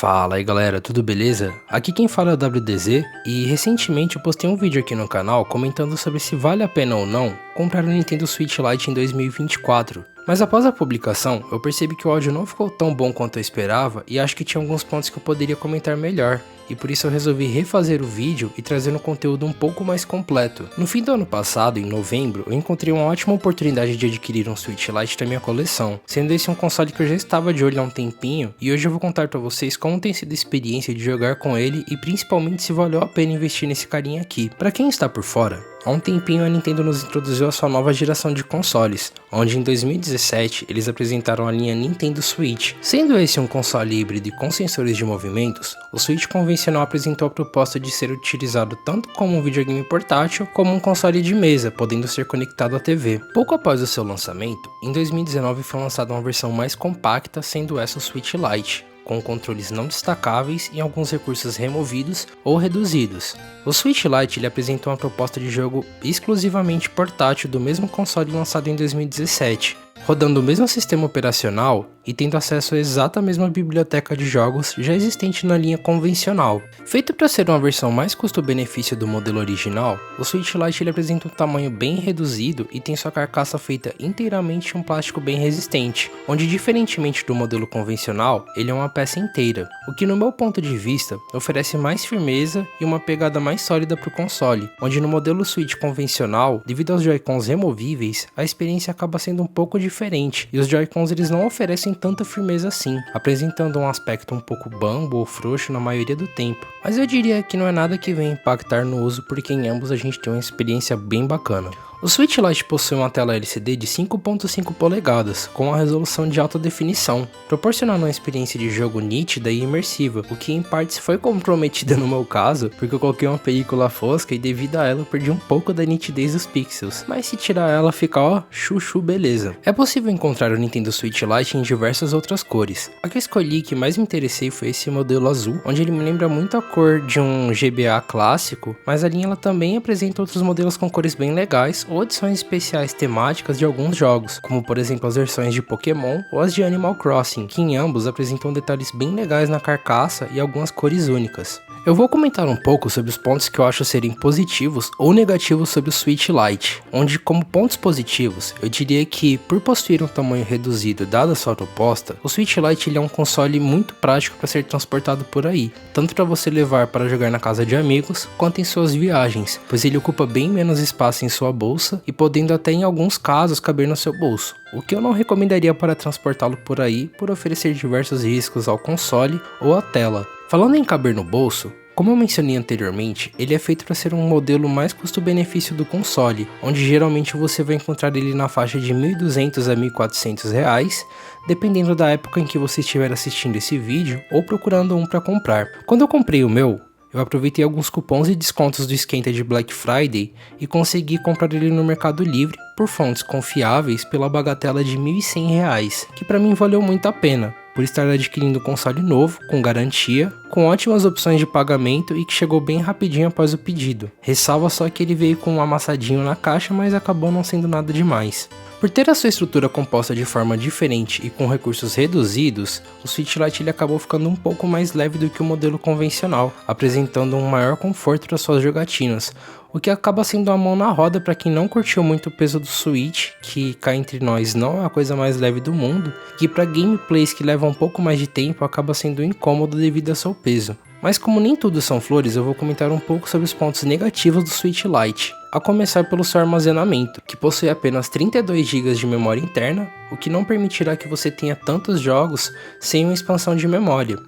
Fala aí galera, tudo beleza? Aqui quem fala é o WDZ e recentemente eu postei um vídeo aqui no canal comentando sobre se vale a pena ou não comprar o Nintendo Switch Lite em 2024. Mas após a publicação, eu percebi que o áudio não ficou tão bom quanto eu esperava e acho que tinha alguns pontos que eu poderia comentar melhor. E por isso eu resolvi refazer o vídeo e trazer um conteúdo um pouco mais completo. No fim do ano passado, em novembro, eu encontrei uma ótima oportunidade de adquirir um Switch Lite da minha coleção, sendo esse um console que eu já estava de olho há um tempinho, e hoje eu vou contar pra vocês como tem sido a experiência de jogar com ele e principalmente se valeu a pena investir nesse carinha aqui. Pra quem está por fora, há um tempinho a Nintendo nos introduziu a sua nova geração de consoles, onde em 2017 eles apresentaram a linha Nintendo Switch. Sendo esse um console híbrido e com sensores de movimentos, o Switch convencional apresentou a proposta de ser utilizado tanto como um videogame portátil como um console de mesa, podendo ser conectado à TV. Pouco após o seu lançamento, em 2019 foi lançada uma versão mais compacta, sendo essa o Switch Lite, com controles não destacáveis e alguns recursos removidos ou reduzidos. O Switch Lite ele apresentou uma proposta de jogo exclusivamente portátil do mesmo console lançado em 2017, rodando o mesmo sistema operacional e tendo acesso à exata mesma biblioteca de jogos já existente na linha convencional. Feito para ser uma versão mais custo-benefício do modelo original, o Switch Lite ele apresenta um tamanho bem reduzido e tem sua carcaça feita inteiramente em um plástico bem resistente, onde diferentemente do modelo convencional, ele é uma peça inteira, o que no meu ponto de vista oferece mais firmeza e uma pegada mais sólida para o console, onde no modelo Switch convencional, devido aos Joy-Cons removíveis, a experiência acaba sendo um pouco diferente e os Joy-Cons eles não oferecem tanta firmeza assim, apresentando um aspecto um pouco bambo ou frouxo na maioria do tempo. Mas eu diria que não é nada que venha impactar no uso, porque em ambos a gente tem uma experiência bem bacana. O Switch Lite possui uma tela LCD de 5.5 polegadas, com uma resolução de alta definição, proporcionando uma experiência de jogo nítida e imersiva, o que em partes foi comprometida no meu caso, porque eu coloquei uma película fosca e devido a ela eu perdi um pouco da nitidez dos pixels, mas se tirar ela fica ó, chuchu beleza. É possível encontrar o Nintendo Switch Lite em diversas outras cores. A que eu escolhi que mais me interessei foi esse modelo azul, onde ele me lembra muito a cor de um GBA clássico, mas a linha ela também apresenta outros modelos com cores bem legais, ou edições especiais temáticas de alguns jogos, como por exemplo as versões de Pokémon ou as de Animal Crossing, que em ambos apresentam detalhes bem legais na carcaça e algumas cores únicas. Eu vou comentar um pouco sobre os pontos que eu acho serem positivos ou negativos sobre o Switch Lite, onde como pontos positivos, eu diria que por possuir um tamanho reduzido dada a sua proposta, o Switch Lite ele é um console muito prático para ser transportado por aí, tanto para você levar para jogar na casa de amigos, quanto em suas viagens, pois ele ocupa bem menos espaço em sua bolsa e podendo até em alguns casos caber no seu bolso, o que eu não recomendaria para transportá-lo por aí por oferecer diversos riscos ao console ou à tela. Falando em caber no bolso, como eu mencionei anteriormente, ele é feito para ser um modelo mais custo-benefício do console, onde geralmente você vai encontrar ele na faixa de R$ 1.200 a R$ 1.400, dependendo da época em que você estiver assistindo esse vídeo ou procurando um para comprar. Quando eu comprei o meu, eu aproveitei alguns cupons e descontos do esquenta de Black Friday e consegui comprar ele no Mercado Livre por fontes confiáveis pela bagatela de R$ 1.100, que para mim valeu muito a pena, por estar adquirindo um console novo, com garantia, com ótimas opções de pagamento e que chegou bem rapidinho após o pedido. Ressalva só que ele veio com um amassadinho na caixa, mas acabou não sendo nada demais. Por ter a sua estrutura composta de forma diferente e com recursos reduzidos, o Switch Lite ele acabou ficando um pouco mais leve do que o modelo convencional, apresentando um maior conforto para suas jogatinas, o que acaba sendo uma mão na roda para quem não curtiu muito o peso do Switch, que cá entre nós não é a coisa mais leve do mundo, e para gameplays que levam um pouco mais de tempo acaba sendo incômodo devido ao seu peso. Mas como nem tudo são flores, eu vou comentar um pouco sobre os pontos negativos do Switch Lite, a começar pelo seu armazenamento, que possui apenas 32 GB de memória interna, o que não permitirá que você tenha tantos jogos sem uma expansão de memória,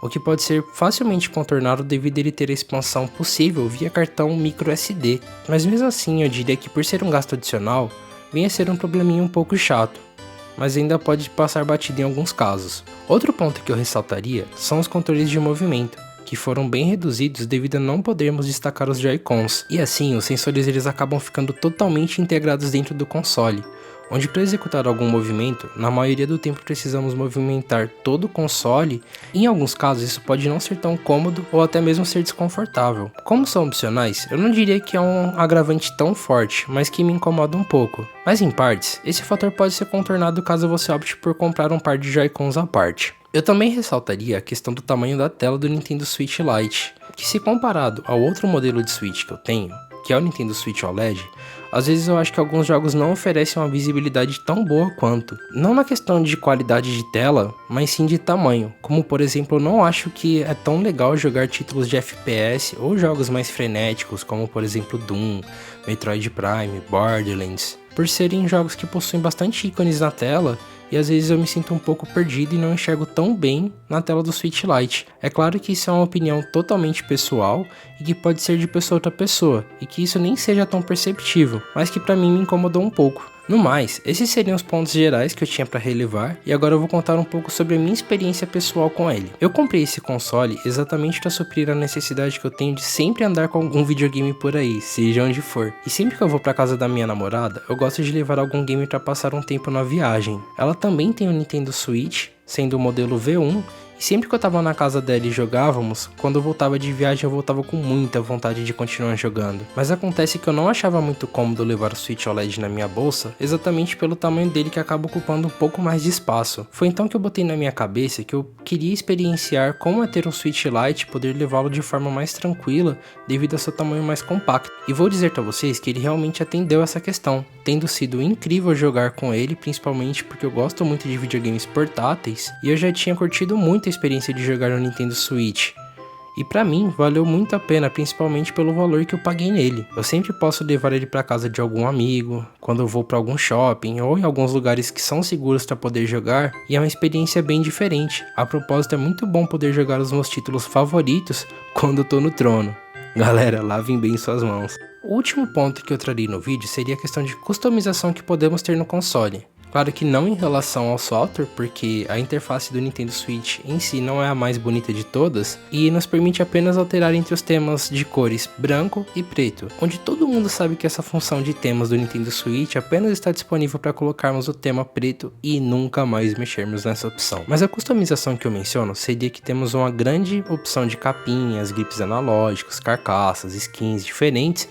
o que pode ser facilmente contornado devido a ele ter a expansão possível via cartão microSD, mas mesmo assim eu diria que por ser um gasto adicional, vem a ser um probleminha um pouco chato, mas ainda pode passar batido em alguns casos. Outro ponto que eu ressaltaria são os controles de movimento, que foram bem reduzidos devido a não podermos destacar os Joy-Cons, e assim os sensores eles acabam ficando totalmente integrados dentro do console, onde para executar algum movimento, na maioria do tempo precisamos movimentar todo o console, e em alguns casos isso pode não ser tão cômodo ou até mesmo ser desconfortável. Como são opcionais, eu não diria que é um agravante tão forte, mas que me incomoda um pouco. Mas em partes, esse fator pode ser contornado caso você opte por comprar um par de Joy-Cons à parte. Eu também ressaltaria a questão do tamanho da tela do Nintendo Switch Lite, que se comparado ao outro modelo de Switch que eu tenho, que é o Nintendo Switch OLED, às vezes eu acho que alguns jogos não oferecem uma visibilidade tão boa quanto. Não na questão de qualidade de tela, mas sim de tamanho. Como por exemplo, eu não acho que é tão legal jogar títulos de FPS ou jogos mais frenéticos, como por exemplo Doom, Metroid Prime, Borderlands, por serem jogos que possuem bastante ícones na tela, e às vezes eu me sinto um pouco perdido e não enxergo tão bem na tela do Switch Lite. É claro que isso é uma opinião totalmente pessoal e que pode ser de pessoa a pessoa, e que isso nem seja tão perceptível, mas que pra mim me incomodou um pouco. No mais, esses seriam os pontos gerais que eu tinha para relevar, e agora eu vou contar um pouco sobre a minha experiência pessoal com ele. Eu comprei esse console exatamente para suprir a necessidade que eu tenho de sempre andar com algum videogame por aí, seja onde for. E sempre que eu vou para casa da minha namorada, eu gosto de levar algum game para passar um tempo na viagem. Ela também tem um Nintendo Switch, sendo o modelo V1, e sempre que eu tava na casa dela e jogávamos, quando eu voltava de viagem eu voltava com muita vontade de continuar jogando. Mas acontece que eu não achava muito cômodo levar o Switch OLED na minha bolsa, exatamente pelo tamanho dele que acaba ocupando um pouco mais de espaço. Foi então que eu botei na minha cabeça que eu queria experienciar como é ter um Switch Lite e poder levá-lo de forma mais tranquila devido ao seu tamanho mais compacto. E vou dizer pra vocês que ele realmente atendeu essa questão, tendo sido incrível jogar com ele, principalmente porque eu gosto muito de videogames portáteis e eu já tinha curtido muito a experiência de jogar no Nintendo Switch. E pra mim, valeu muito a pena, principalmente pelo valor que eu paguei nele. Eu sempre posso levar ele pra casa de algum amigo, quando eu vou pra algum shopping, ou em alguns lugares que são seguros pra poder jogar, e é uma experiência bem diferente. A propósito, é muito bom poder jogar os meus títulos favoritos quando eu tô no trono. Galera, lavem bem suas mãos. O último ponto que eu traria no vídeo seria a questão de customização que podemos ter no console. Claro que não em relação ao software, porque a interface do Nintendo Switch em si não é a mais bonita de todas, e nos permite apenas alterar entre os temas de cores branco e preto, onde todo mundo sabe que essa função de temas do Nintendo Switch apenas está disponível para colocarmos o tema preto e nunca mais mexermos nessa opção. Mas a customização que eu menciono seria que temos uma grande opção de capinhas, grips analógicos, carcaças, skins diferentes,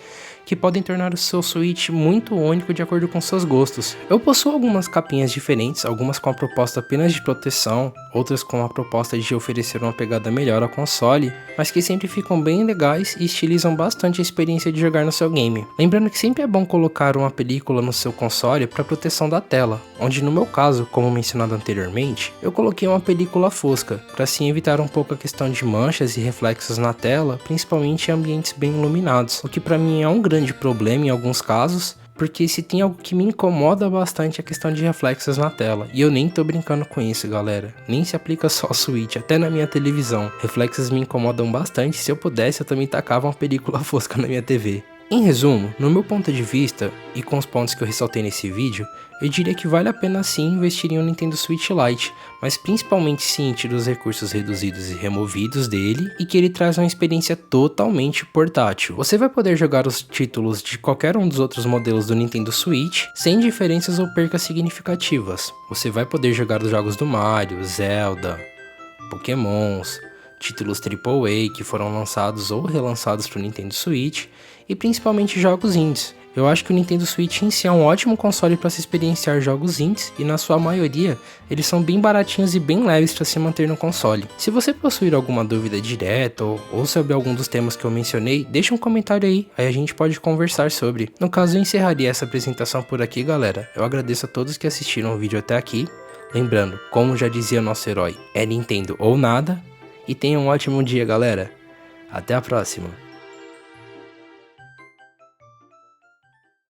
que podem tornar o seu Switch muito único de acordo com seus gostos. Eu possuo algumas capinhas diferentes, algumas com a proposta apenas de proteção, outras com a proposta de oferecer uma pegada melhor ao console, mas que sempre ficam bem legais e estilizam bastante a experiência de jogar no seu game. Lembrando que sempre é bom colocar uma película no seu console para proteção da tela, onde no meu caso, como mencionado anteriormente, eu coloquei uma película fosca, para assim evitar um pouco a questão de manchas e reflexos na tela, principalmente em ambientes bem iluminados, o que para mim é um grande problema em alguns casos, porque se tem algo que me incomoda bastante é a questão de reflexos na tela, e eu nem tô brincando com isso, galera, nem se aplica só ao Switch, até na minha televisão, reflexos me incomodam bastante. Se eu pudesse eu também tacava uma película fosca na minha TV. Em resumo, no meu ponto de vista, e com os pontos que eu ressaltei nesse vídeo, eu diria que vale a pena sim investir em um Nintendo Switch Lite, mas principalmente ciente dos recursos reduzidos e removidos dele, e que ele traz uma experiência totalmente portátil. Você vai poder jogar os títulos de qualquer um dos outros modelos do Nintendo Switch, sem diferenças ou percas significativas. Você vai poder jogar os jogos do Mario, Zelda, Pokémons, títulos AAA que foram lançados ou relançados para o Nintendo Switch, e principalmente jogos indies. Eu acho que o Nintendo Switch em si é um ótimo console para se experienciar jogos indies, e na sua maioria, eles são bem baratinhos e bem leves para se manter no console. Se você possuir alguma dúvida direta ou sobre algum dos temas que eu mencionei, deixa um comentário aí a gente pode conversar sobre. No caso, eu encerraria essa apresentação por aqui, galera. Eu agradeço a todos que assistiram o vídeo até aqui. Lembrando, como já dizia nosso herói, é Nintendo ou nada. E tenha um ótimo dia, galera. Até a próxima.